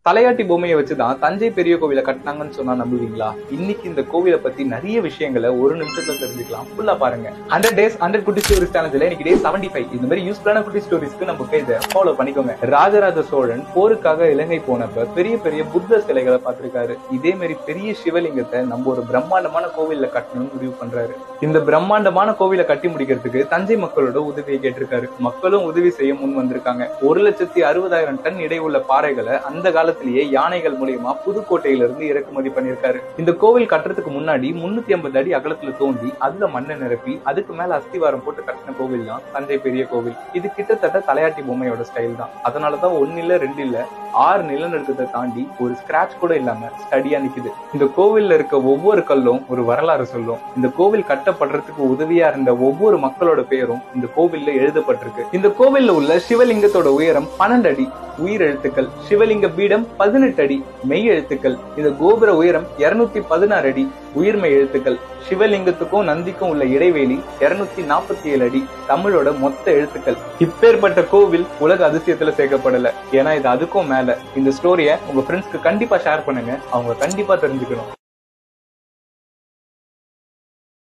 தலையாட்டி பொம்மையை வச்சுதான் தஞ்சை பெரிய கோவிலை கட்டினாங்கன்னு சொன்னா நம்புவீங்களா? இன்னைக்கு இந்த கோவிலை பத்தி நிறைய விஷயங்களை ஒரு நிமிஷத்துல தெரிஞ்சுக்கலாம். ஃபுல்லா பாருங்க. 100 days 100 குட்டி ஸ்டோரிஸ் சேனல்ல இன்னைக்கு டே 75. இந்த மாதிரி யூஸ்ஃபுல்லான குட்டி ஸ்டோரிஸ்க்கு நம்ம பேஜை ஃபாலோ பண்ணிக்கோங்க. ராஜராஜ சோழன் போருக்காக இலங்கை போனப்ப பெரிய பெரிய புத்த சிலைகளை பார்த்திருக்காரு. இதே மாதிரி பெரிய சிவலிங்கத்தை நம்ம ஒரு பிரம்மாண்டமான கோவில்ல கட்டணும்னு முடிவு பண்றாரு. இந்த பிரம்மாண்டமான கோவிலை கட்டி முடிக்கிறதுக்கு தஞ்சை மக்களோட உதவியை கேட்டிருக்காரு. மக்களும் உதவி செய்ய முன் வந்திருக்காங்க. 1,60,000 டன் எடை உள்ள பாறைகளை அந்த காலத்திலேயே யானைகள் மூலியமா புதுக்கோட்டையிலிருந்து இறக்குமதி பண்ணிருக்காரு. இந்த கோவில் கட்டுறதுக்கு முன்னாடி 350 அடி அகலத்துல தோண்டி அதுல மண்ணை நிரப்பி அதுக்கு மேல அஸ்திவாரம் போட்டு கட்டின கோவில் தான் தஞ்சை பெரிய கோவில். இது கிட்டத்தட்ட தலையாட்டி பொம்மையோட ஸ்டைல் தான். அதனாலதான் 1 இல்ல 2 இல்ல 6 நிலநடுக்கத்தை தாண்டி ஒரு ஸ்கிராட்ச் கூட இல்லாம ஸ்டடியா நிக்குது. இந்த கோவில்ல இருக்க ஒவ்வொரு கல்லும் ஒரு வரலாறு சொல்லும். இந்த கோவில் கட்டப்படுறதுக்கு உதவியா இருந்த ஒவ்வொரு மக்களோட பேரும் இந்த கோவில்ல எழுதப்பட்டிருக்கு. இந்த கோவில்ல உள்ள சிவலிங்கத்தோட உயரம் 12 அடி உயிர் எழுத்துக்கள், சிவலிங்க பீடம் 18 அடி மெய் எழுத்துக்கள், இந்த கோபுர உயரம் 216 அடி உயிர்மெய் எழுத்துக்கள், சிவலிங்கத்துக்கும் நந்திக்கும் உள்ள இடைவெளி 247 அடி தமிழோட மொத்த எழுத்துக்கள். இப்பேற்பட்ட கோவில் உலக அதிசயத்துல சேர்க்கப்படல. ஏன்னா இது அதுக்கும் மேல. இந்த ஸ்டோரிய உங்க ஃப்ரெண்ட்ஸ்க்கு கண்டிப்பா ஷேர் பண்ணுங்க. அவங்க கண்டிப்பா தெரிஞ்சுக்கணும்.